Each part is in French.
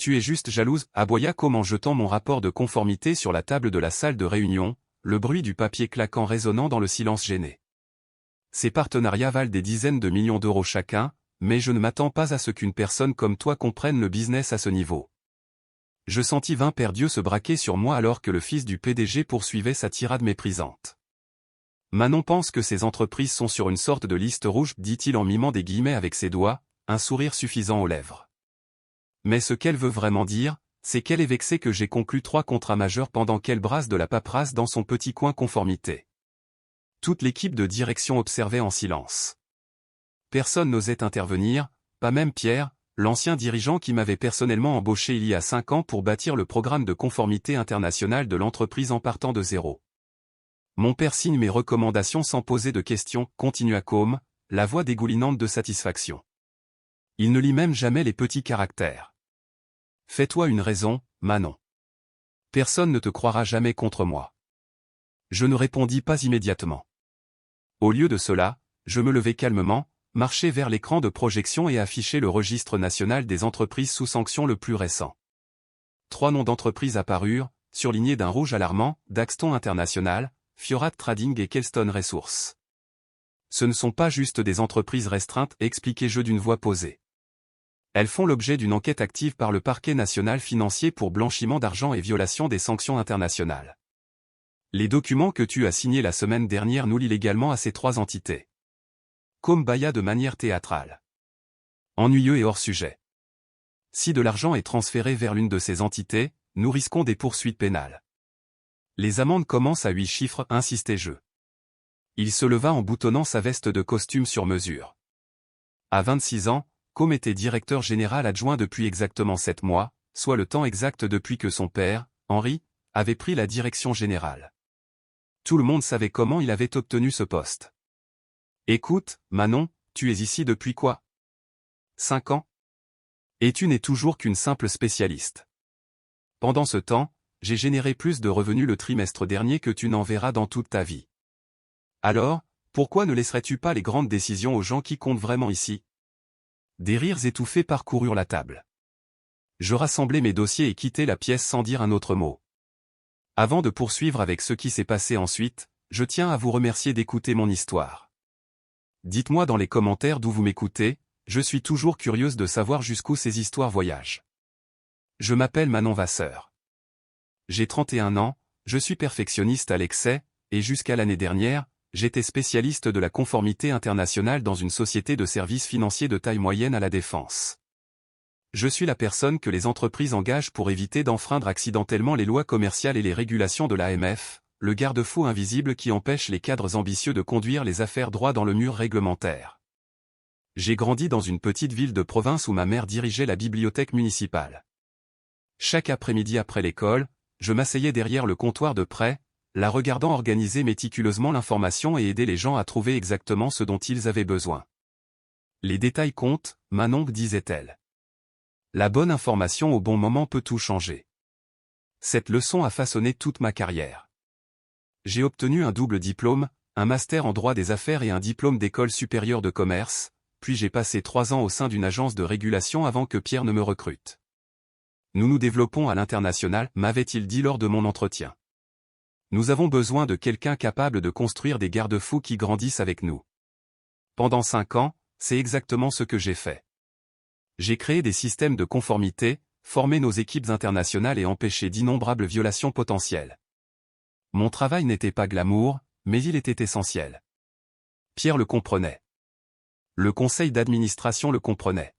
Tu es juste jalouse, aboya Com en jetant mon rapport de conformité sur la table de la salle de réunion, le bruit du papier claquant résonnant dans le silence gêné. Ces partenariats valent des dizaines de millions d'euros chacun, mais je ne m'attends pas à ce qu'une personne comme toi comprenne le business à ce niveau. Je sentis 20 paires d'yeux se braquer sur moi alors que le fils du PDG poursuivait sa tirade méprisante. Manon pense que ces entreprises sont sur une sorte de liste rouge, dit-il en mimant des guillemets avec ses doigts, un sourire suffisant aux lèvres. Mais ce qu'elle veut vraiment dire, c'est qu'elle est vexée que j'ai conclu 3 contrats majeurs pendant qu'elle brasse de la paperasse dans son petit coin conformité. Toute l'équipe de direction observait en silence. Personne n'osait intervenir, pas même Pierre, l'ancien dirigeant qui m'avait personnellement embauché il y a 5 ans pour bâtir le programme de conformité internationale de l'entreprise en partant de zéro. Mon père signe mes recommandations sans poser de questions, continua Com, la voix dégoulinante de satisfaction. Il ne lit même jamais les petits caractères. Fais-toi une raison, Manon. Personne ne te croira jamais contre moi. Je ne répondis pas immédiatement. Au lieu de cela, je me levai calmement, marchai vers l'écran de projection et affichai le registre national des entreprises sous sanction le plus récent. 3 noms d'entreprises apparurent, surlignés d'un rouge alarmant, Daxton International, Fiorat Trading et Kelston Resources. Ce ne sont pas juste des entreprises restreintes, expliquai-je d'une voix posée. Elles font l'objet d'une enquête active par le parquet national financier pour blanchiment d'argent et violation des sanctions internationales. Les documents que tu as signés la semaine dernière nous lient légalement à ces 3 entités. Com bâilla de manière théâtrale. Ennuyeux et hors sujet. Si de l'argent est transféré vers l'une de ces entités, nous risquons des poursuites pénales. Les amendes commencent à 8 chiffres, insistai-je. Il se leva en boutonnant sa veste de costume sur mesure. À 26 ans, Com était directeur général adjoint depuis exactement 7 mois, soit le temps exact depuis que son père, Henri, avait pris la direction générale. Tout le monde savait comment il avait obtenu ce poste. Écoute, Manon, tu es ici depuis quoi? 5 ans? Et tu n'es toujours qu'une simple spécialiste. Pendant ce temps, j'ai généré plus de revenus le trimestre dernier que tu n'en verras dans toute ta vie. Alors, pourquoi ne laisserais-tu pas les grandes décisions aux gens qui comptent vraiment ici? Des rires étouffés parcoururent la table. Je rassemblai mes dossiers et quittai la pièce sans dire un autre mot. Avant de poursuivre avec ce qui s'est passé ensuite, je tiens à vous remercier d'écouter mon histoire. Dites-moi dans les commentaires d'où vous m'écoutez, je suis toujours curieuse de savoir jusqu'où ces histoires voyagent. Je m'appelle Manon Vasseur. J'ai 31 ans, je suis perfectionniste à l'excès, et jusqu'à l'année dernière, j'étais spécialiste de la conformité internationale dans une société de services financiers de taille moyenne à la Défense. Je suis la personne que les entreprises engagent pour éviter d'enfreindre accidentellement les lois commerciales et les régulations de l'AMF, le garde-fou invisible qui empêche les cadres ambitieux de conduire les affaires droit dans le mur réglementaire. J'ai grandi dans une petite ville de province où ma mère dirigeait la bibliothèque municipale. Chaque après-midi après l'école, je m'asseyais derrière le comptoir de prêt, la regardant organiser méticuleusement l'information et aider les gens à trouver exactement ce dont ils avaient besoin. Les détails comptent, Manon, disait-elle. La bonne information au bon moment peut tout changer. Cette leçon a façonné toute ma carrière. J'ai obtenu un double diplôme, un master en droit des affaires et un diplôme d'école supérieure de commerce, puis j'ai passé 3 ans au sein d'une agence de régulation avant que Pierre ne me recrute. Nous nous développons à l'international, m'avait-il dit lors de mon entretien. Nous avons besoin de quelqu'un capable de construire des garde-fous qui grandissent avec nous. Pendant 5 ans, c'est exactement ce que j'ai fait. J'ai créé des systèmes de conformité, formé nos équipes internationales et empêché d'innombrables violations potentielles. Mon travail n'était pas glamour, mais il était essentiel. Pierre le comprenait. Le conseil d'administration le comprenait.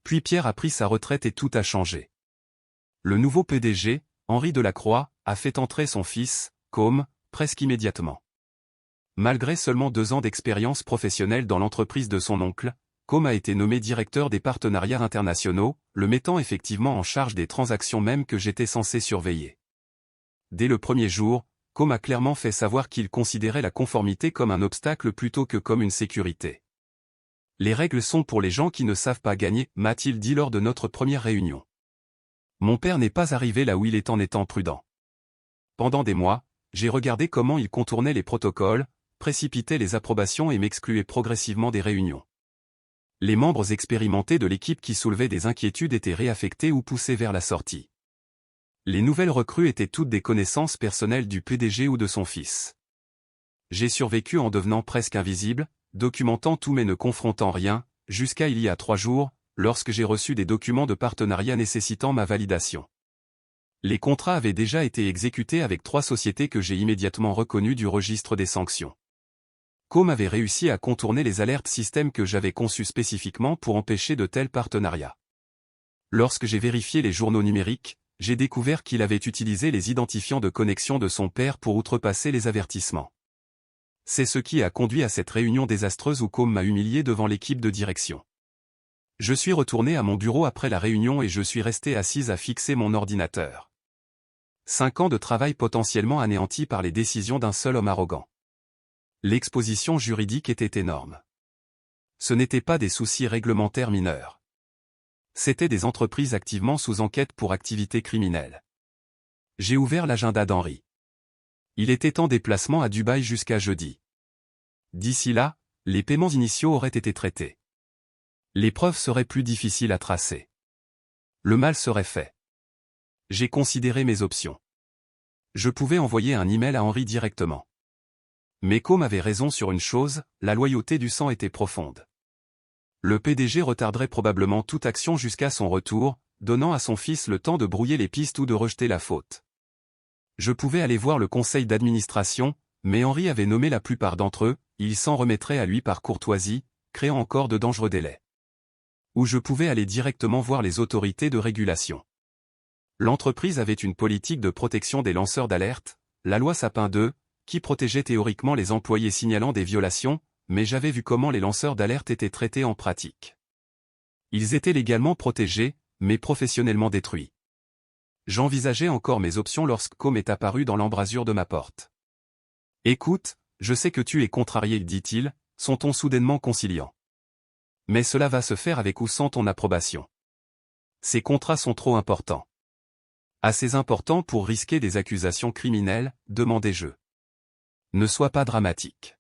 Puis Pierre a pris sa retraite et tout a changé. Le nouveau PDG, Henri Delacroix, a fait entrer son fils, Com, presque immédiatement. Malgré seulement 2 ans d'expérience professionnelle dans l'entreprise de son oncle, Com a été nommé directeur des partenariats internationaux, le mettant effectivement en charge des transactions mêmes que j'étais censé surveiller. Dès le premier jour, Com a clairement fait savoir qu'il considérait la conformité comme un obstacle plutôt que comme une sécurité. Les règles sont pour les gens qui ne savent pas gagner, m'a-t-il dit lors de notre première réunion. Mon père n'est pas arrivé là où il est en étant prudent. Pendant des mois, j'ai regardé comment il contournait les protocoles, précipitait les approbations et m'excluait progressivement des réunions. Les membres expérimentés de l'équipe qui soulevaient des inquiétudes étaient réaffectés ou poussés vers la sortie. Les nouvelles recrues étaient toutes des connaissances personnelles du PDG ou de son fils. J'ai survécu en devenant presque invisible, documentant tout mais ne confrontant rien, jusqu'à il y a 3 jours, lorsque j'ai reçu des documents de partenariat nécessitant ma validation. Les contrats avaient déjà été exécutés avec 3 sociétés que j'ai immédiatement reconnues du registre des sanctions. Com avait réussi à contourner les alertes système que j'avais conçus spécifiquement pour empêcher de tels partenariats. Lorsque j'ai vérifié les journaux numériques, j'ai découvert qu'il avait utilisé les identifiants de connexion de son père pour outrepasser les avertissements. C'est ce qui a conduit à cette réunion désastreuse où Com m'a humilié devant l'équipe de direction. Je suis retourné à mon bureau après la réunion et je suis resté assise à fixer mon ordinateur. 5 ans de travail potentiellement anéantis par les décisions d'un seul homme arrogant. L'exposition juridique était énorme. Ce n'étaient pas des soucis réglementaires mineurs. C'étaient des entreprises activement sous enquête pour activité criminelle. J'ai ouvert l'agenda d'Henri. Il était en déplacement à Dubaï jusqu'à jeudi. D'ici là, les paiements initiaux auraient été traités. Les preuves seraient plus difficiles à tracer. Le mal serait fait. J'ai considéré mes options. Je pouvais envoyer un email à Henri directement. Mais Com avait raison sur une chose, la loyauté du sang était profonde. Le PDG retarderait probablement toute action jusqu'à son retour, donnant à son fils le temps de brouiller les pistes ou de rejeter la faute. Je pouvais aller voir le conseil d'administration, mais Henri avait nommé la plupart d'entre eux, il s'en remettrait à lui par courtoisie, créant encore de dangereux délais. Ou je pouvais aller directement voir les autorités de régulation. L'entreprise avait une politique de protection des lanceurs d'alerte, la loi Sapin 2, qui protégeait théoriquement les employés signalant des violations, mais j'avais vu comment les lanceurs d'alerte étaient traités en pratique. Ils étaient légalement protégés, mais professionnellement détruits. J'envisageais encore mes options lorsque Com est apparu dans l'embrasure de ma porte. « Écoute, je sais que tu es contrarié, dit-il, son ton soudainement conciliant. Mais cela va se faire avec ou sans ton approbation. Ces contrats sont trop importants. Assez importants pour risquer des accusations criminelles, demandai-je. Ne sois pas dramatique.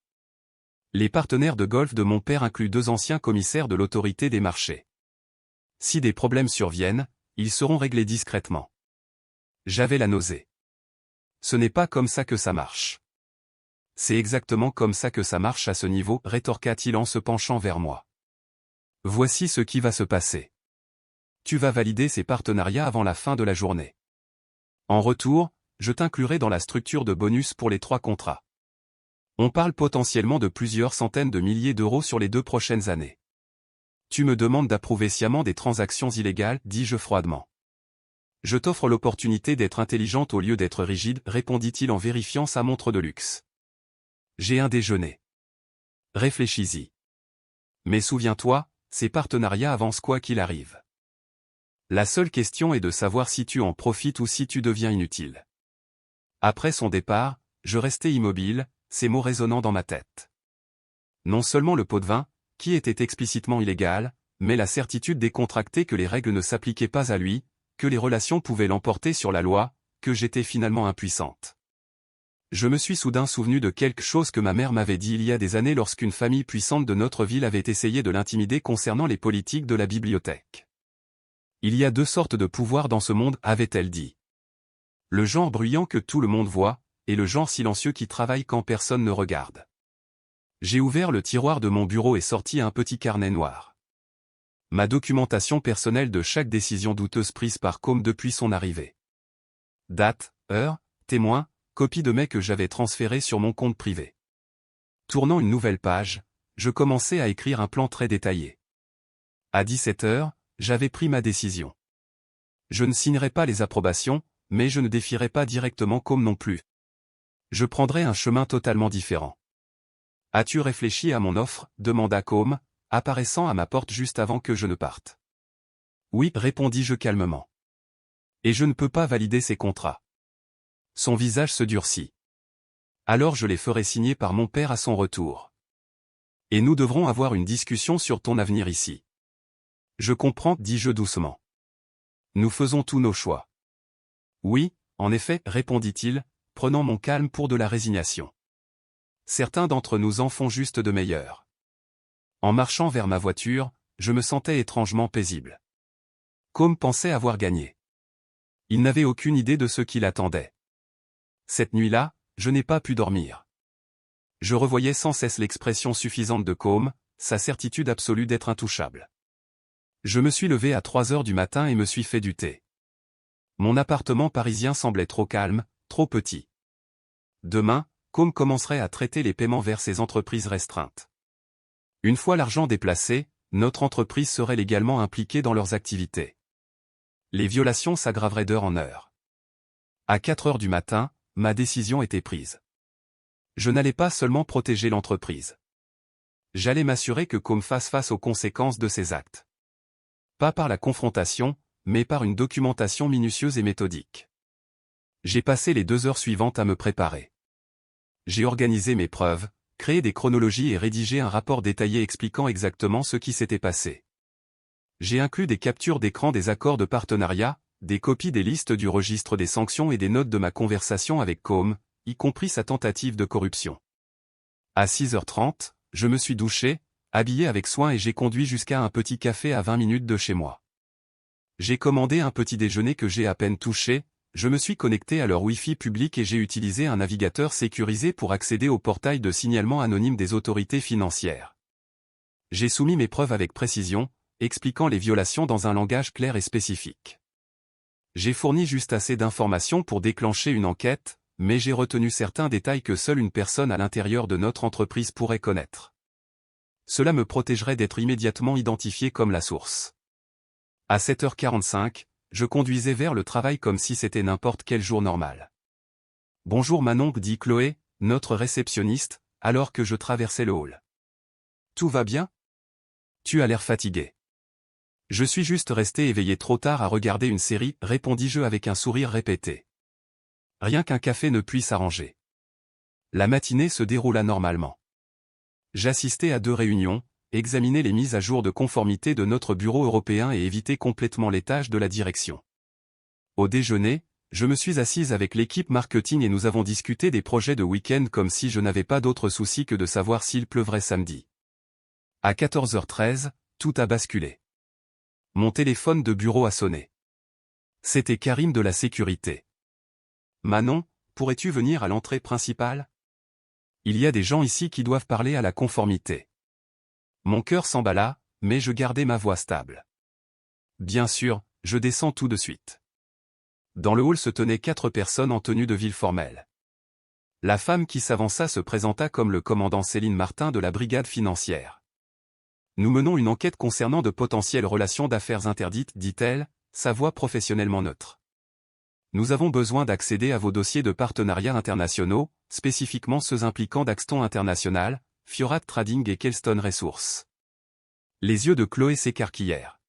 Les partenaires de golf de mon père incluent 2 anciens commissaires de l'autorité des marchés. Si des problèmes surviennent, ils seront réglés discrètement. J'avais la nausée. Ce n'est pas comme ça que ça marche. C'est exactement comme ça que ça marche à ce niveau, rétorqua-t-il en se penchant vers moi. Voici ce qui va se passer. Tu vas valider ces partenariats avant la fin de la journée. En retour, je t'inclurai dans la structure de bonus pour les 3 contrats. On parle potentiellement de plusieurs centaines de milliers d'euros sur les 2 prochaines années. Tu me demandes d'approuver sciemment des transactions illégales, dis-je froidement. Je t'offre l'opportunité d'être intelligente au lieu d'être rigide, répondit-il en vérifiant sa montre de luxe. J'ai un déjeuner. Réfléchis-y. Mais souviens-toi, ces partenariats avancent quoi qu'il arrive. La seule question est de savoir si tu en profites ou si tu deviens inutile. Après son départ, je restais immobile, ces mots résonnant dans ma tête. Non seulement le pot de vin, qui était explicitement illégal, mais la certitude décontractée que les règles ne s'appliquaient pas à lui, que les relations pouvaient l'emporter sur la loi, que j'étais finalement impuissante. Je me suis soudain souvenu de quelque chose que ma mère m'avait dit il y a des années lorsqu'une famille puissante de notre ville avait essayé de l'intimider concernant les politiques de la bibliothèque. Il y a 2 sortes de pouvoirs dans ce monde, avait-elle dit. Le genre bruyant que tout le monde voit, et le genre silencieux qui travaille quand personne ne regarde. J'ai ouvert le tiroir de mon bureau et sorti un petit carnet noir. Ma documentation personnelle de chaque décision douteuse prise par Com depuis son arrivée. Date, heure, témoin, copie de mails que j'avais transférés sur mon compte privé. Tournant une nouvelle page, je commençais à écrire un plan très détaillé. À 17 heures, j'avais pris ma décision. Je ne signerai pas les approbations, mais je ne défierai pas directement Com non plus. Je prendrai un chemin totalement différent. As-tu réfléchi à mon offre, demanda Com, apparaissant à ma porte juste avant que je ne parte. Oui, répondis-je calmement. Et je ne peux pas valider ces contrats. Son visage se durcit. Alors je les ferai signer par mon père à son retour. Et nous devrons avoir une discussion sur ton avenir ici. Je comprends, dis-je doucement. Nous faisons tous nos choix. Oui, en effet, répondit-il, prenant mon calme pour de la résignation. Certains d'entre nous en font juste de meilleurs. En marchant vers ma voiture, je me sentais étrangement paisible. Côme pensait avoir gagné. Il n'avait aucune idée de ce qui l'attendait. Cette nuit-là, je n'ai pas pu dormir. Je revoyais sans cesse l'expression suffisante de Côme, sa certitude absolue d'être intouchable. Je me suis levé à 3 heures du matin et me suis fait du thé. Mon appartement parisien semblait trop calme, trop petit. Demain, Côme commencerait à traiter les paiements vers ses entreprises restreintes. Une fois l'argent déplacé, notre entreprise serait légalement impliquée dans leurs activités. Les violations s'aggraveraient d'heure en heure. À 4 heures du matin, ma décision était prise. Je n'allais pas seulement protéger l'entreprise. J'allais m'assurer que Côme fasse face aux conséquences de ses actes. Pas par la confrontation, mais par une documentation minutieuse et méthodique. J'ai passé les 2 heures suivantes à me préparer. J'ai organisé mes preuves, créé des chronologies et rédigé un rapport détaillé expliquant exactement ce qui s'était passé. J'ai inclus des captures d'écran des accords de partenariat, des copies des listes du registre des sanctions et des notes de ma conversation avec Côme, y compris sa tentative de corruption. À 6h30, je me suis douché, habillé avec soin et j'ai conduit jusqu'à un petit café à 20 minutes de chez moi. J'ai commandé un petit déjeuner que j'ai à peine touché, je me suis connecté à leur Wi-Fi public et j'ai utilisé un navigateur sécurisé pour accéder au portail de signalement anonyme des autorités financières. J'ai soumis mes preuves avec précision, expliquant les violations dans un langage clair et spécifique. J'ai fourni juste assez d'informations pour déclencher une enquête, mais j'ai retenu certains détails que seule une personne à l'intérieur de notre entreprise pourrait connaître. Cela me protégerait d'être immédiatement identifié comme la source. À 7h45, je conduisais vers le travail comme si c'était n'importe quel jour normal. « Bonjour Manon » dit Chloé, notre réceptionniste, alors que je traversais le hall. « Tout va bien ? Tu as l'air fatigué. » « Je suis juste resté éveillé trop tard à regarder une série, répondis-je avec un sourire répété. Rien qu'un café ne puisse arranger. La matinée se déroula normalement. J'assistais à 2 réunions, examiner les mises à jour de conformité de notre bureau européen et éviter complètement les tâches de la direction. Au déjeuner, je me suis assise avec l'équipe marketing et nous avons discuté des projets de week-end comme si je n'avais pas d'autre souci que de savoir s'il pleuvrait samedi. À 14h13, tout a basculé. Mon téléphone de bureau a sonné. C'était Karim de la sécurité. « Manon, pourrais-tu venir à l'entrée principale ? Il y a des gens ici qui doivent parler à la conformité. » Mon cœur s'emballa, mais je gardai ma voix stable. Bien sûr, je descends tout de suite. Dans le hall se tenaient 4 personnes en tenue de ville formelle. La femme qui s'avança se présenta comme le commandant Céline Martin de la brigade financière. Nous menons une enquête concernant de potentielles relations d'affaires interdites, dit-elle, sa voix professionnellement neutre. Nous avons besoin d'accéder à vos dossiers de partenariats internationaux, spécifiquement ceux impliquant Daxton International, Fiorat Trading et Kelston Resources. Les yeux de Chloé s'écarquillèrent.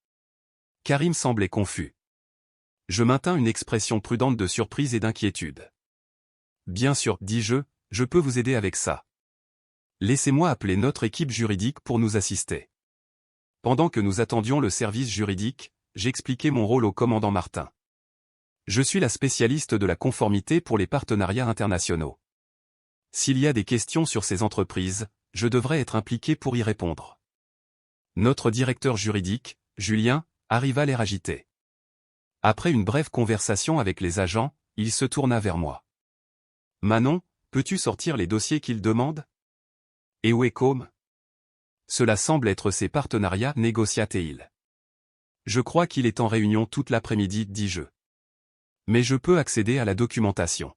Karim semblait confus. Je maintins une expression prudente de surprise et d'inquiétude. Bien sûr, dis-je, je peux vous aider avec ça. Laissez-moi appeler notre équipe juridique pour nous assister. Pendant que nous attendions le service juridique, j'expliquai mon rôle au commandant Martin. Je suis la spécialiste de la conformité pour les partenariats internationaux. S'il y a des questions sur ces entreprises, je devrais être impliqué pour y répondre. Notre directeur juridique, Julien, arriva l'air agité. Après une brève conversation avec les agents, il se tourna vers moi. « Manon, peux-tu sortir les dossiers qu'ils demandent ? Et où est Côme ? Cela semble être ses partenariats, négociat-il. Je crois qu'il est en réunion toute l'après-midi, dis-je. Mais je peux accéder à la documentation. »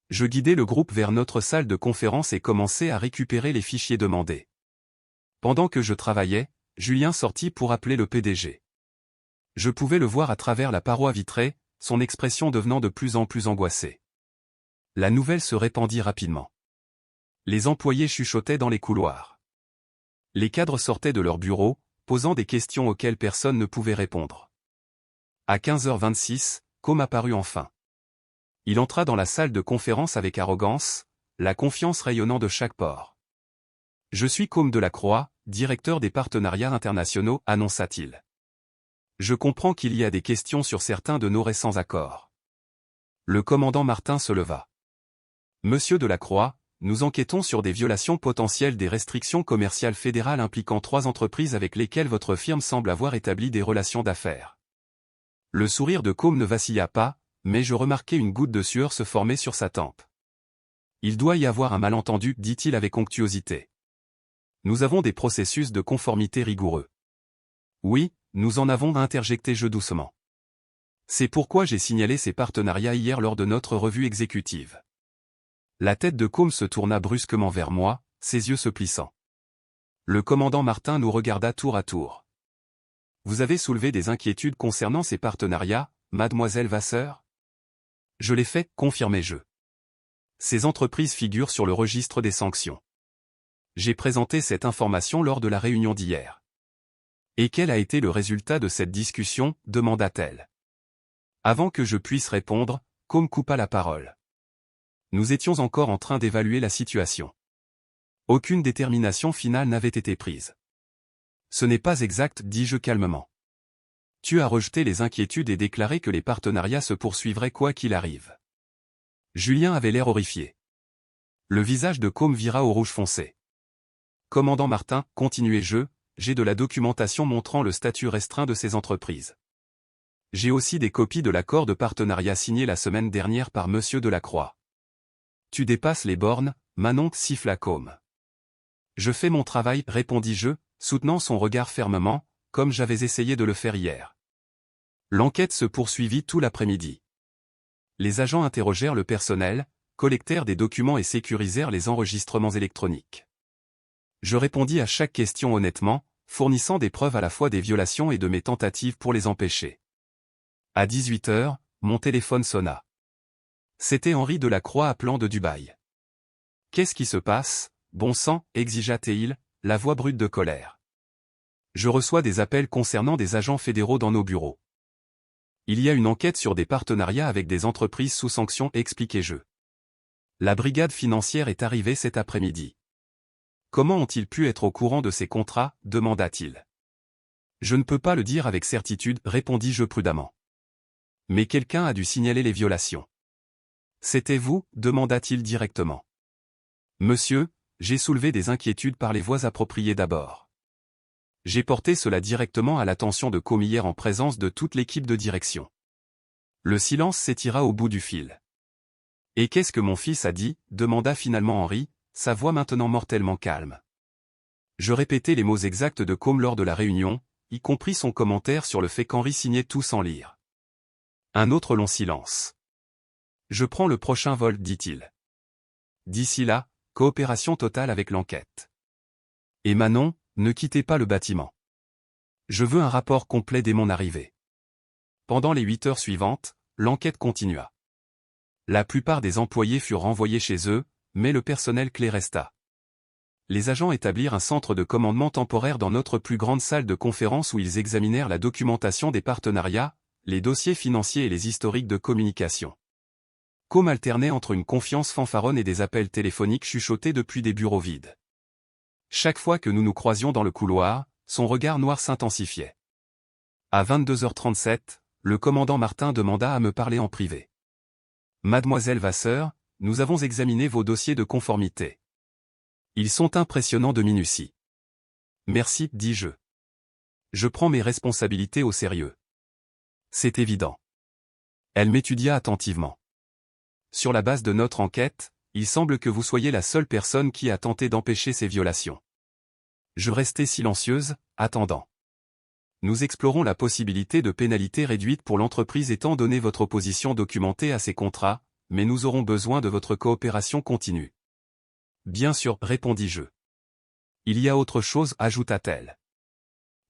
Je guidai le groupe vers notre salle de conférence et commençai à récupérer les fichiers demandés. Pendant que je travaillais, Julien sortit pour appeler le PDG. Je pouvais le voir à travers la paroi vitrée, son expression devenant de plus en plus angoissée. La nouvelle se répandit rapidement. Les employés chuchotaient dans les couloirs. Les cadres sortaient de leur bureau, posant des questions auxquelles personne ne pouvait répondre. À 15h26, Côme apparut enfin. Il entra dans la salle de conférence avec arrogance, la confiance rayonnant de chaque pore. « Je suis Côme Delacroix, directeur des partenariats internationaux », annonça-t-il. « Je comprends qu'il y a des questions sur certains de nos récents accords. » Le commandant Martin se leva. « Monsieur Delacroix, nous enquêtons sur des violations potentielles des restrictions commerciales fédérales impliquant 3 entreprises avec lesquelles votre firme semble avoir établi des relations d'affaires. Le sourire de Combe ne vacilla pas, mais je remarquai une goutte de sueur se former sur sa tempe. Il doit y avoir un malentendu, dit-il avec onctuosité. Nous avons des processus de conformité rigoureux. Oui, nous en avons, interjecté-je doucement. C'est pourquoi j'ai signalé ces partenariats hier lors de notre revue exécutive. La tête de Combe se tourna brusquement vers moi, ses yeux se plissant. Le commandant Martin nous regarda tour à tour. Vous avez soulevé des inquiétudes concernant ces partenariats, mademoiselle Vasseur? Je l'ai fait, confirmai-je. Ces entreprises figurent sur le registre des sanctions. J'ai présenté cette information lors de la réunion d'hier. Et quel a été le résultat de cette discussion, demanda-t-elle. Avant que je puisse répondre, Combe coupa la parole. Nous étions encore en train d'évaluer la situation. Aucune détermination finale n'avait été prise. Ce n'est pas exact, dis-je calmement. Tu as rejeté les inquiétudes et déclaré que les partenariats se poursuivraient quoi qu'il arrive. Julien avait l'air horrifié. Le visage de Combe vira au rouge foncé. Commandant Martin, continuai-je, j'ai de la documentation montrant le statut restreint de ces entreprises. J'ai aussi des copies de l'accord de partenariat signé la semaine dernière par Monsieur Delacroix. Tu dépasses les bornes, Manon, siffla Combe. Je fais mon travail, répondis-je, soutenant son regard fermement, comme j'avais essayé de le faire hier. L'enquête se poursuivit tout l'après-midi. Les agents interrogèrent le personnel, collectèrent des documents et sécurisèrent les enregistrements électroniques. Je répondis à chaque question honnêtement, fournissant des preuves à la fois des violations et de mes tentatives pour les empêcher. À 18 h, mon téléphone sonna. C'était Henri Delacroix appelant de Dubaï. « Qu'est-ce qui se passe, bon sang » exigea-t-il, la voix brute de colère. « Je reçois des appels concernant des agents fédéraux dans nos bureaux. Il y a une enquête sur des partenariats avec des entreprises sous sanction, expliquai-je. La brigade financière est arrivée cet après-midi. Comment ont-ils pu être au courant de ces contrats, demanda-t-il. Je ne peux pas le dire avec certitude, répondis-je prudemment. Mais quelqu'un a dû signaler les violations. C'était vous, demanda-t-il directement. Monsieur, j'ai soulevé des inquiétudes par les voies appropriées d'abord. J'ai porté cela directement à l'attention de Combe hier en présence de toute l'équipe de direction. Le silence s'étira au bout du fil. Et qu'est-ce que mon fils a dit, demanda finalement Henri, sa voix maintenant mortellement calme. Je répétai les mots exacts de Combe lors de la réunion, y compris son commentaire sur le fait qu'Henri signait tout sans lire. Un autre long silence. Je prends le prochain vol, dit-il. D'ici là, coopération totale avec l'enquête. Et Manon, ne quittez pas le bâtiment. Je veux un rapport complet dès mon arrivée. Pendant les 8 heures suivantes, l'enquête continua. La plupart des employés furent renvoyés chez eux, mais le personnel clé resta. Les agents établirent un centre de commandement temporaire dans notre plus grande salle de conférence où ils examinèrent la documentation des partenariats, les dossiers financiers et les historiques de communication. Combe alternait entre une confiance fanfaronne et des appels téléphoniques chuchotés depuis des bureaux vides. Chaque fois que nous nous croisions dans le couloir, son regard noir s'intensifiait. À 22h37, le commandant Martin demanda à me parler en privé. Mademoiselle Vasseur, nous avons examiné vos dossiers de conformité. Ils sont impressionnants de minutie. Merci, dis-je. Je prends mes responsabilités au sérieux. C'est évident. Elle m'étudia attentivement. Sur la base de notre enquête, il semble que vous soyez la seule personne qui a tenté d'empêcher ces violations. Je restai silencieuse, attendant. Nous explorons la possibilité de pénalités réduites pour l'entreprise étant donné votre opposition documentée à ces contrats, mais nous aurons besoin de votre coopération continue. Bien sûr, répondis-je. Il y a autre chose, ajouta-t-elle.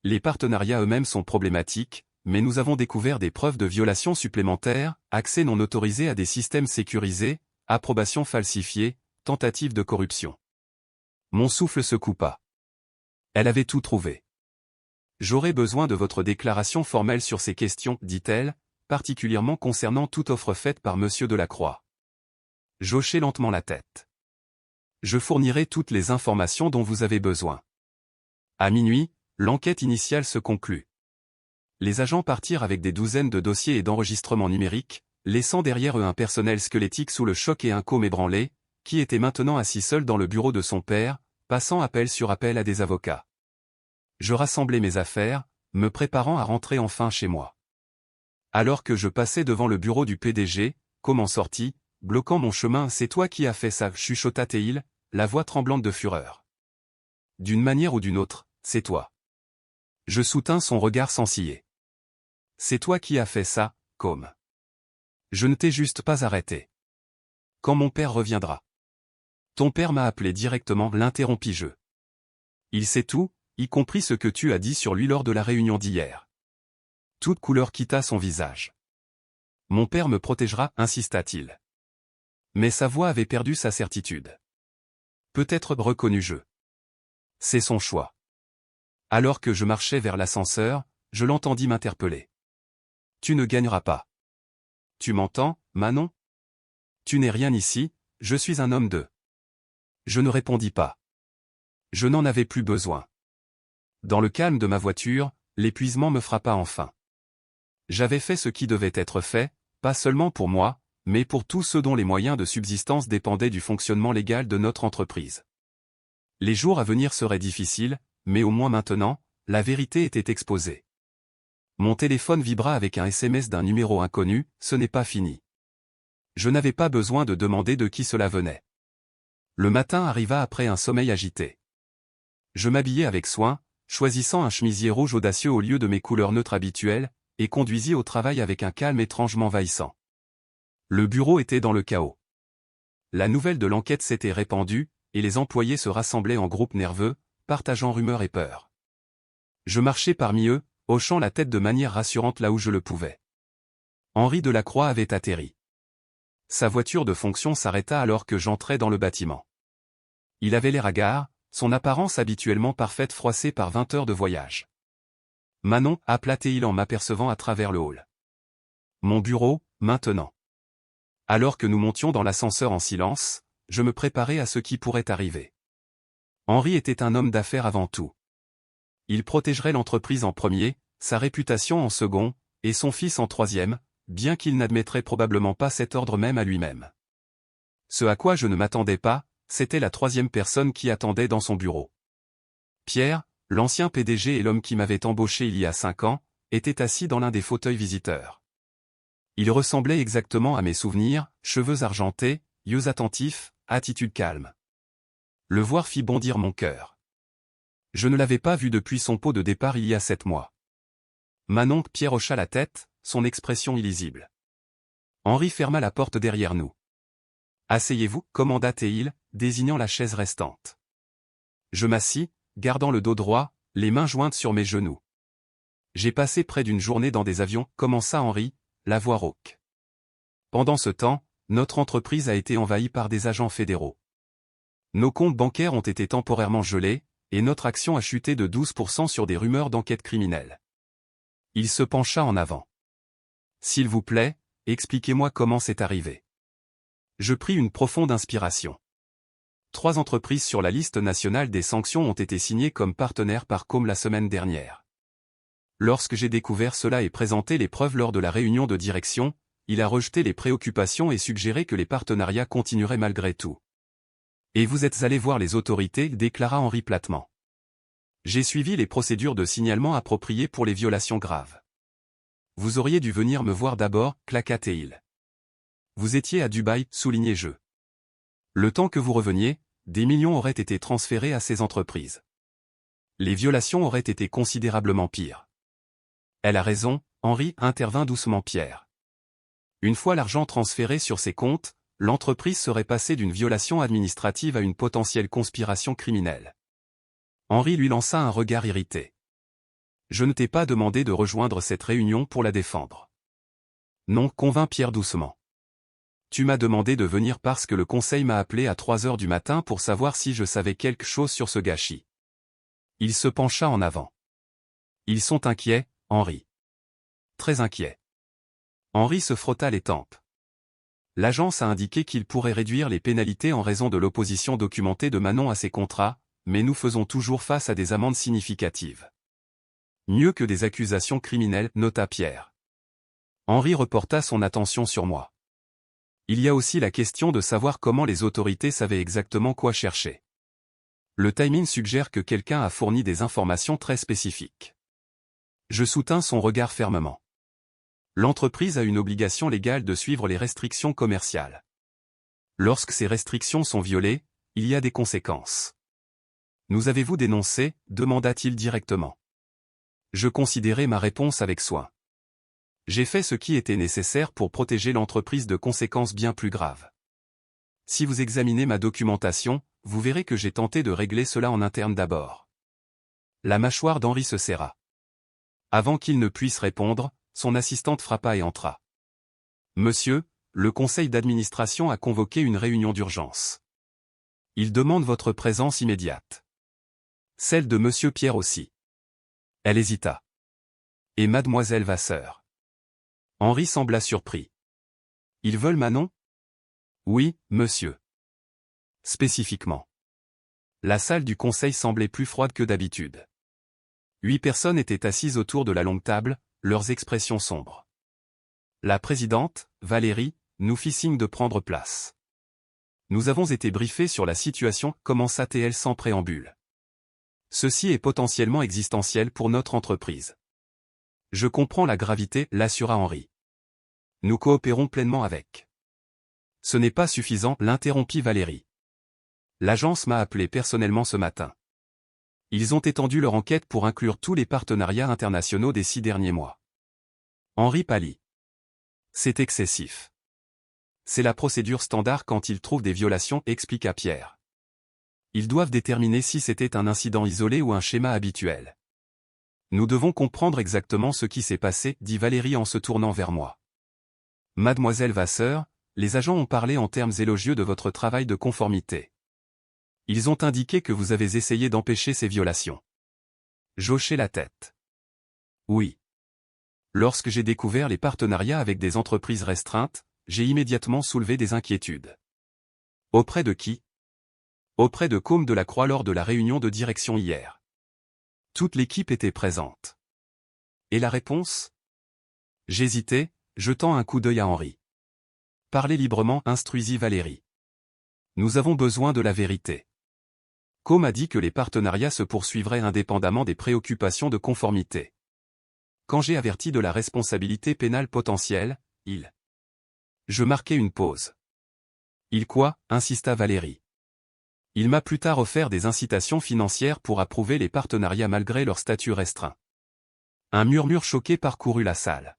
Les partenariats eux-mêmes sont problématiques, mais nous avons découvert des preuves de violations supplémentaires, accès non autorisé à des systèmes sécurisés, approbation falsifiée, tentative de corruption. Mon souffle se coupa. Elle avait tout trouvé. J'aurais besoin de votre déclaration formelle sur ces questions, dit-elle, particulièrement concernant toute offre faite par Monsieur Delacroix. J'hochai lentement la tête. Je fournirai toutes les informations dont vous avez besoin. À minuit, l'enquête initiale se conclut. Les agents partirent avec des douzaines de dossiers et d'enregistrements numériques, laissant derrière eux un personnel squelettique sous le choc et un Combe ébranlé, qui était maintenant assis seul dans le bureau de son père, passant appel sur appel à des avocats. Je rassemblais mes affaires, me préparant à rentrer enfin chez moi. Alors que je passais devant le bureau du PDG, comme en sortie, bloquant mon chemin, « C'est toi qui as fait ça » chuchota Théil, la voix tremblante de fureur. « D'une manière ou d'une autre, c'est toi. » Je soutins son regard sans ciller. « C'est toi qui as fait ça, comme. Je ne t'ai juste pas arrêté. Quand mon père reviendra. » « Ton père m'a appelé directement, » l'interrompis-je. « Il sait tout, y compris ce que tu as dit sur lui lors de la réunion d'hier. » Toute couleur quitta son visage. « Mon père me protégera, » insista-t-il. Mais sa voix avait perdu sa certitude. « Peut-être, reconnus-je. C'est son choix. » Alors que je marchais vers l'ascenseur, je l'entendis m'interpeller. « Tu ne gagneras pas. Tu m'entends, Manon? Tu n'es rien ici, je suis un homme de... » Je ne répondis pas. Je n'en avais plus besoin. Dans le calme de ma voiture, l'épuisement me frappa enfin. J'avais fait ce qui devait être fait, pas seulement pour moi, mais pour tous ceux dont les moyens de subsistance dépendaient du fonctionnement légal de notre entreprise. Les jours à venir seraient difficiles, mais au moins maintenant, la vérité était exposée. Mon téléphone vibra avec un SMS d'un numéro inconnu, « Ce n'est pas fini. » Je n'avais pas besoin de demander de qui cela venait. Le matin arriva après un sommeil agité. Je m'habillai avec soin, choisissant un chemisier rouge audacieux au lieu de mes couleurs neutres habituelles, et conduisis au travail avec un calme étrangement envahissant. Le bureau était dans le chaos. La nouvelle de l'enquête s'était répandue, et les employés se rassemblaient en groupes nerveux, partageant rumeurs et peurs. Je marchais parmi eux, hochant la tête de manière rassurante là où je le pouvais. Henri Delacroix avait atterri. Sa voiture de fonction s'arrêta alors que j'entrais dans le bâtiment. Il avait l'air hagard, son apparence habituellement parfaite froissée par 20 heures de voyage. « Manon » appela Théil en m'apercevant à travers le hall. « Mon bureau, maintenant. » Alors que nous montions dans l'ascenseur en silence, je me préparais à ce qui pourrait arriver. Henri était un homme d'affaires avant tout. Il protégerait l'entreprise en premier, sa réputation en second, et son fils en troisième, bien qu'il n'admettrait probablement pas cet ordre même à lui-même. Ce à quoi je ne m'attendais pas, c'était la troisième personne qui attendait dans son bureau. Pierre, l'ancien PDG et l'homme qui m'avait embauché il y a 5 ans, était assis dans l'un des fauteuils visiteurs. Il ressemblait exactement à mes souvenirs, cheveux argentés, yeux attentifs, attitude calme. Le voir fit bondir mon cœur. Je ne l'avais pas vu depuis son pot de départ il y a 7 mois. Manon, Pierre hocha la tête, son expression illisible. Henri ferma la porte derrière nous. « Asseyez-vous » commanda Théil, désignant la chaise restante. Je m'assis, gardant le dos droit, les mains jointes sur mes genoux. « J'ai passé près d'une journée dans des avions » commença Henri, la voix rauque. Pendant ce temps, notre entreprise a été envahie par des agents fédéraux. Nos comptes bancaires ont été temporairement gelés, et notre action a chuté de 12% sur des rumeurs d'enquête criminelle. Il se pencha en avant. « S'il vous plaît, expliquez-moi comment c'est arrivé. » Je pris une profonde inspiration. 3 entreprises sur la liste nationale des sanctions ont été signées comme partenaires par Com la semaine dernière. Lorsque j'ai découvert cela et présenté les preuves lors de la réunion de direction, il a rejeté les préoccupations et suggéré que les partenariats continueraient malgré tout. « Et vous êtes allé voir les autorités » déclara Henri platement. « J'ai suivi les procédures de signalement appropriées pour les violations graves. »« Vous auriez dû venir me voir d'abord » claqua Théil. « Vous étiez à Dubaï » soulignai-je. Le temps que vous reveniez, des millions auraient été transférés à ces entreprises. Les violations auraient été considérablement pires. Elle a raison, Henri, intervint doucement Pierre. Une fois l'argent transféré sur ses comptes, l'entreprise serait passée d'une violation administrative à une potentielle conspiration criminelle. Henri lui lança un regard irrité. Je ne t'ai pas demandé de rejoindre cette réunion pour la défendre. Non, convint Pierre doucement. Tu m'as demandé de venir parce que le conseil m'a appelé à 3 heures du matin pour savoir si je savais quelque chose sur ce gâchis. Il se pencha en avant. Ils sont inquiets, Henri. Très inquiets. Henri se frotta les tempes. L'agence a indiqué qu'il pourrait réduire les pénalités en raison de l'opposition documentée de Manon à ses contrats, mais nous faisons toujours face à des amendes significatives. Mieux que des accusations criminelles, nota Pierre. Henri reporta son attention sur moi. Il y a aussi la question de savoir comment les autorités savaient exactement quoi chercher. Le timing suggère que quelqu'un a fourni des informations très spécifiques. Je soutins son regard fermement. L'entreprise a une obligation légale de suivre les restrictions commerciales. Lorsque ces restrictions sont violées, il y a des conséquences. Nous avez-vous dénoncé ? Demanda-t-il directement. Je considérai ma réponse avec soin. J'ai fait ce qui était nécessaire pour protéger l'entreprise de conséquences bien plus graves. Si vous examinez ma documentation, vous verrez que j'ai tenté de régler cela en interne d'abord. La mâchoire d'Henri se serra. Avant qu'il ne puisse répondre, son assistante frappa et entra. Monsieur, le conseil d'administration a convoqué une réunion d'urgence. Il demande votre présence immédiate. Celle de Monsieur Pierre aussi. Elle hésita. Et Mademoiselle Vasseur. Henri sembla surpris. Ils veulent Manon ? Oui, monsieur. Spécifiquement. La salle du conseil semblait plus froide que d'habitude. 8 personnes étaient assises autour de la longue table, leurs expressions sombres. La présidente, Valérie, nous fit signe de prendre place. Nous avons été briefés sur la situation, commença-t-elle sans préambule. Ceci est potentiellement existentiel pour notre entreprise. Je comprends la gravité, l'assura Henri. Nous coopérons pleinement avec. Ce n'est pas suffisant, l'interrompit Valérie. L'agence m'a appelé personnellement ce matin. Ils ont étendu leur enquête pour inclure tous les partenariats internationaux des 6 derniers mois. Henri pâlit. C'est excessif. C'est la procédure standard quand ils trouvent des violations, expliqua Pierre. Ils doivent déterminer si c'était un incident isolé ou un schéma habituel. Nous devons comprendre exactement ce qui s'est passé, dit Valérie en se tournant vers moi. Mademoiselle Vasseur, les agents ont parlé en termes élogieux de votre travail de conformité. Ils ont indiqué que vous avez essayé d'empêcher ces violations. J'hochai la tête. Oui. Lorsque j'ai découvert les partenariats avec des entreprises restreintes, j'ai immédiatement soulevé des inquiétudes. Auprès de qui ? Auprès de Côme de la Croix lors de la réunion de direction hier. Toute l'équipe était présente. Et la réponse ? J'hésitais, jetant un coup d'œil à Henri. Parlez librement, instruisit Valérie. Nous avons besoin de la vérité. Côme a dit que les partenariats se poursuivraient indépendamment des préoccupations de conformité. Quand j'ai averti de la responsabilité pénale potentielle, il... Je marquai une pause. Il quoi ? Insista Valérie. Il m'a plus tard offert des incitations financières pour approuver les partenariats malgré leur statut restreint. Un murmure choqué parcourut la salle.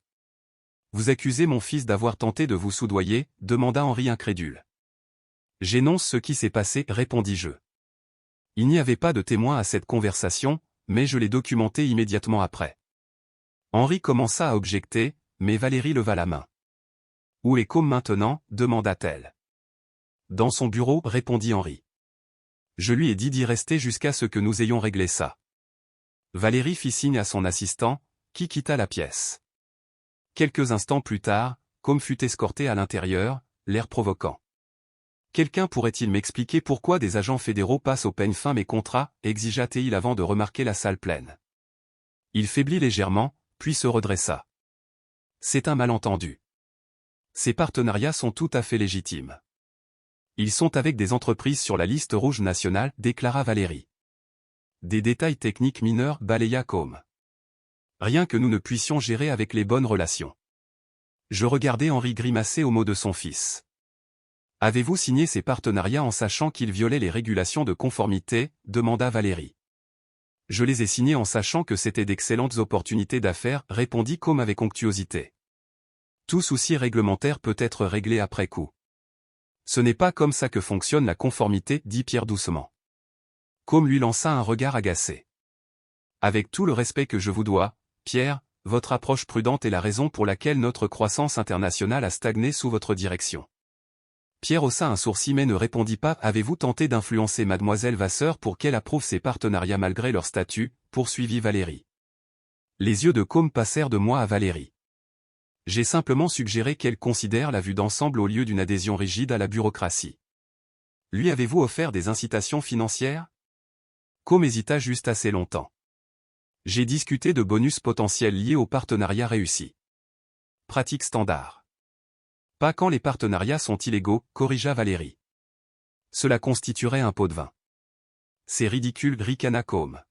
Vous accusez mon fils d'avoir tenté de vous soudoyer ? Demanda Henri incrédule. J'énonce ce qui s'est passé, répondis-je. Il n'y avait pas de témoin à cette conversation, mais je l'ai documenté immédiatement après. Henri commença à objecter, mais Valérie leva la main. Où est Côme maintenant ? Demanda-t-elle. Dans son bureau, répondit Henri. Je lui ai dit d'y rester jusqu'à ce que nous ayons réglé ça. Valérie fit signe à son assistant, qui quitta la pièce. Quelques instants plus tard, Côme fut escorté à l'intérieur, l'air provoquant. Quelqu'un pourrait-il m'expliquer pourquoi des agents fédéraux passent au peigne fin mes contrats ? Exigea-t-il avant de remarquer la salle pleine. Il faiblit légèrement, puis se redressa. C'est un malentendu. Ces partenariats sont tout à fait légitimes. Ils sont avec des entreprises sur la liste rouge nationale, déclara Valérie. Des détails techniques mineurs, balaya Côme. Rien que nous ne puissions gérer avec les bonnes relations. Je regardais Henri grimacer au mot de son fils. Avez-vous signé ces partenariats en sachant qu'ils violaient les régulations de conformité ? Demanda Valérie. Je les ai signés en sachant que c'était d'excellentes opportunités d'affaires, répondit Côme avec onctuosité. Tout souci réglementaire peut être réglé après coup. Ce n'est pas comme ça que fonctionne la conformité, dit Pierre doucement. Côme lui lança un regard agacé. Avec tout le respect que je vous dois, Pierre, votre approche prudente est la raison pour laquelle notre croissance internationale a stagné sous votre direction. Pierre haussa un sourcil mais ne répondit pas. Avez-vous tenté d'influencer Mademoiselle Vasseur pour qu'elle approuve ces partenariats malgré leur statut ? Poursuivit Valérie. Les yeux de Côme passèrent de moi à Valérie. J'ai simplement suggéré qu'elle considère la vue d'ensemble au lieu d'une adhésion rigide à la bureaucratie. Lui avez-vous offert des incitations financières ? Côme hésita juste assez longtemps. J'ai discuté de bonus potentiels liés au partenariat réussi. Pratique standard. Pas quand les partenariats sont illégaux, corrigea Valérie. Cela constituerait un pot de vin. C'est ridicule, ricana Com.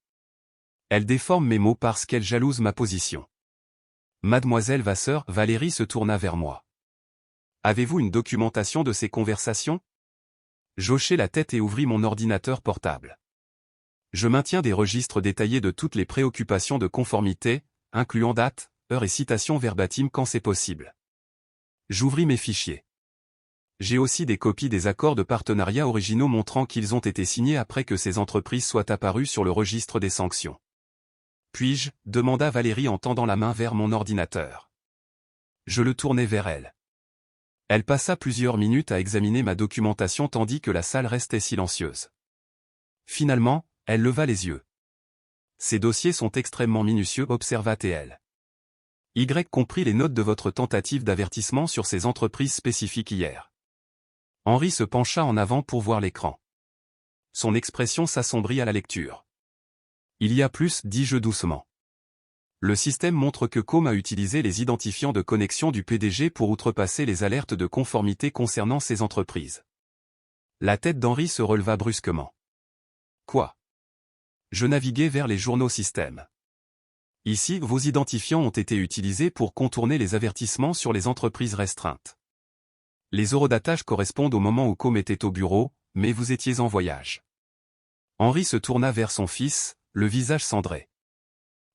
Elle déforme mes mots parce qu'elle jalouse ma position. Mademoiselle Vasseur, Valérie se tourna vers moi. Avez-vous une documentation de ces conversations? J'hochai la tête et ouvris mon ordinateur portable. Je maintiens des registres détaillés de toutes les préoccupations de conformité, incluant date, heure et citation verbatim quand c'est possible. J'ouvris mes fichiers. J'ai aussi des copies des accords de partenariat originaux montrant qu'ils ont été signés après que ces entreprises soient apparues sur le registre des sanctions. Puis-je, demanda Valérie en tendant la main vers mon ordinateur. Je le tournai vers elle. Elle passa plusieurs minutes à examiner ma documentation tandis que la salle restait silencieuse. Finalement, elle leva les yeux. Ces dossiers sont extrêmement minutieux, observa-t-elle. Y compris les notes de votre tentative d'avertissement sur ces entreprises spécifiques hier. Henri se pencha en avant pour voir l'écran. Son expression s'assombrit à la lecture. Il y a plus, dis-je doucement. Le système montre que Com a utilisé les identifiants de connexion du PDG pour outrepasser les alertes de conformité concernant ces entreprises. La tête d'Henri se releva brusquement. Quoi? Je naviguais vers les journaux système. Ici, vos identifiants ont été utilisés pour contourner les avertissements sur les entreprises restreintes. Les horodatages correspondent au moment où Com était au bureau, mais vous étiez en voyage. Henri se tourna vers son fils, le visage cendré.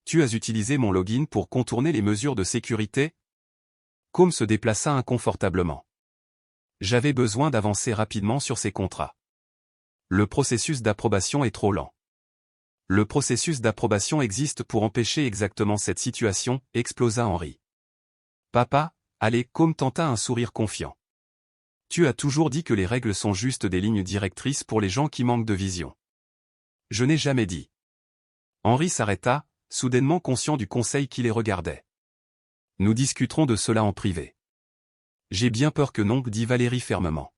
Tu as utilisé mon login pour contourner les mesures de sécurité? Com se déplaça inconfortablement. J'avais besoin d'avancer rapidement sur ces contrats. Le processus d'approbation est trop lent. Le processus d'approbation existe pour empêcher exactement cette situation, explosa Henri. Papa, allez, Com tenta un sourire confiant. Tu as toujours dit que les règles sont juste des lignes directrices pour les gens qui manquent de vision. Je n'ai jamais dit. Henri s'arrêta, soudainement conscient du conseil qui les regardait. Nous discuterons de cela en privé. J'ai bien peur que non, dit Valérie fermement.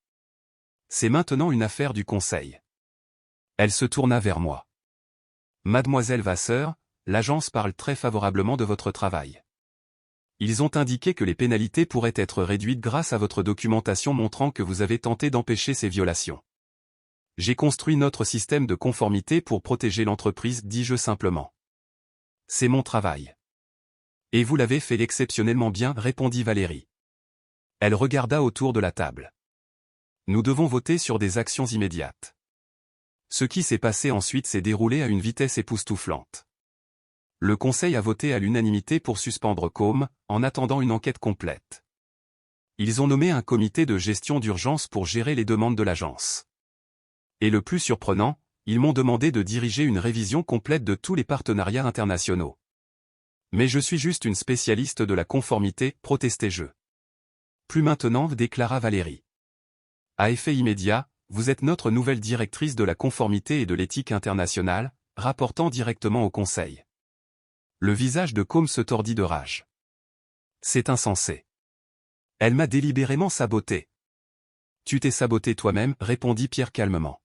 C'est maintenant une affaire du conseil. Elle se tourna vers moi. Mademoiselle Vasseur, l'agence parle très favorablement de votre travail. Ils ont indiqué que les pénalités pourraient être réduites grâce à votre documentation montrant que vous avez tenté d'empêcher ces violations. J'ai construit notre système de conformité pour protéger l'entreprise, dis-je simplement. C'est mon travail. Et vous l'avez fait exceptionnellement bien, répondit Valérie. Elle regarda autour de la table. Nous devons voter sur des actions immédiates. Ce qui s'est passé ensuite s'est déroulé à une vitesse époustouflante. Le Conseil a voté à l'unanimité pour suspendre Com, en attendant une enquête complète. Ils ont nommé un comité de gestion d'urgence pour gérer les demandes de l'agence. Et le plus surprenant, ils m'ont demandé de diriger une révision complète de tous les partenariats internationaux. Mais je suis juste une spécialiste de la conformité, protestai-je. Plus maintenant, déclara Valérie. À effet immédiat, vous êtes notre nouvelle directrice de la conformité et de l'éthique internationale, rapportant directement au Conseil. Le visage de Com se tordit de rage. C'est insensé. Elle m'a délibérément saboté. Tu t'es saboté toi-même, répondit Pierre calmement.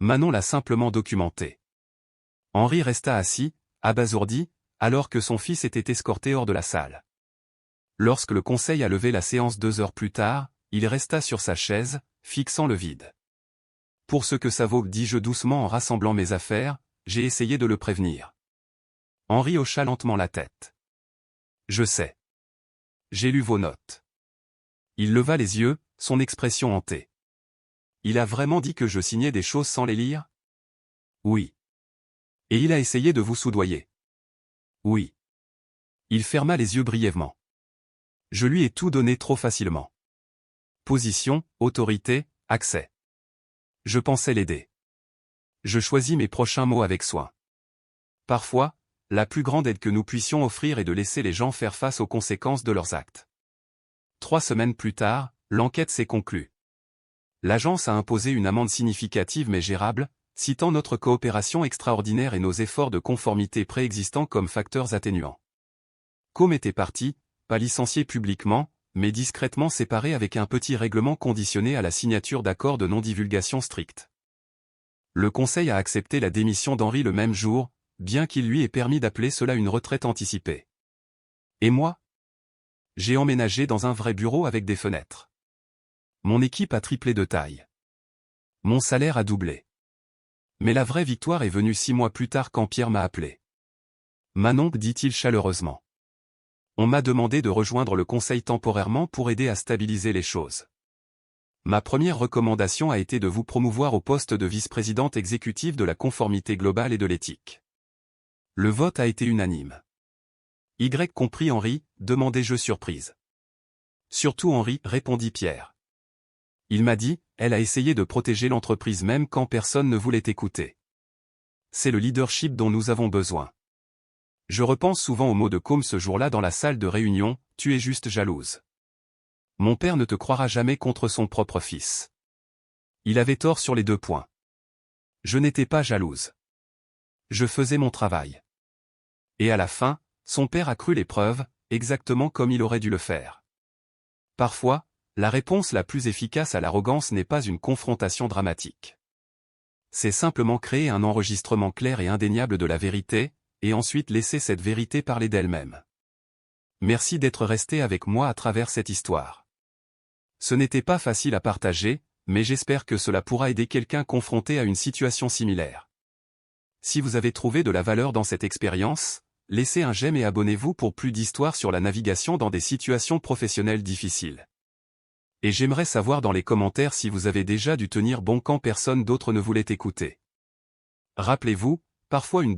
Manon l'a simplement documenté. Henri resta assis, abasourdi, alors que son fils était escorté hors de la salle. Lorsque le Conseil a levé la séance 2 heures plus tard, il resta sur sa chaise, fixant le vide. Pour ce que ça vaut, dis-je doucement en rassemblant mes affaires, j'ai essayé de le prévenir. Henri hocha lentement la tête. Je sais. J'ai lu vos notes. Il leva les yeux, son expression hantée. Il a vraiment dit que je signais des choses sans les lire? Oui. Et il a essayé de vous soudoyer? Oui. Il ferma les yeux brièvement. Je lui ai tout donné trop facilement. Position, autorité, accès. Je pensais l'aider. Je choisis mes prochains mots avec soin. Parfois, la plus grande aide que nous puissions offrir est de laisser les gens faire face aux conséquences de leurs actes. 3 semaines plus tard, l'enquête s'est conclue. L'agence a imposé une amende significative mais gérable, citant notre coopération extraordinaire et nos efforts de conformité préexistants comme facteurs atténuants. Com était parti, pas licencié publiquement, mais discrètement séparé avec un petit règlement conditionné à la signature d'accords de non-divulgation stricts. Le Conseil a accepté la démission d'Henri le même jour, bien qu'il lui ait permis d'appeler cela une retraite anticipée. Et moi? J'ai emménagé dans un vrai bureau avec des fenêtres. Mon équipe a triplé de taille. Mon salaire a doublé. Mais la vraie victoire est venue 6 mois plus tard quand Pierre m'a appelé. Manon, dit-il chaleureusement. On m'a demandé de rejoindre le conseil temporairement pour aider à stabiliser les choses. Ma première recommandation a été de vous promouvoir au poste de vice-présidente exécutive de la conformité globale et de l'éthique. Le vote a été unanime. Y compris Henri, demandai-je surprise. Surtout Henri, répondit Pierre. Il m'a dit, elle a essayé de protéger l'entreprise même quand personne ne voulait écouter. C'est le leadership dont nous avons besoin. Je repense souvent aux mots de Côme ce jour-là dans la salle de réunion, tu es juste jalouse. Mon père ne te croira jamais contre son propre fils. Il avait tort sur les 2 points. Je n'étais pas jalouse. Je faisais mon travail. Et à la fin, son père a cru les preuves, exactement comme il aurait dû le faire. Parfois, la réponse la plus efficace à l'arrogance n'est pas une confrontation dramatique. C'est simplement créer un enregistrement clair et indéniable de la vérité, et ensuite laisser cette vérité parler d'elle-même. Merci d'être resté avec moi à travers cette histoire. Ce n'était pas facile à partager, mais j'espère que cela pourra aider quelqu'un confronté à une situation similaire. Si vous avez trouvé de la valeur dans cette expérience, laissez un j'aime et abonnez-vous pour plus d'histoires sur la navigation dans des situations professionnelles difficiles. Et j'aimerais savoir dans les commentaires si vous avez déjà dû tenir bon quand personne d'autre ne voulait écouter. Rappelez-vous, parfois une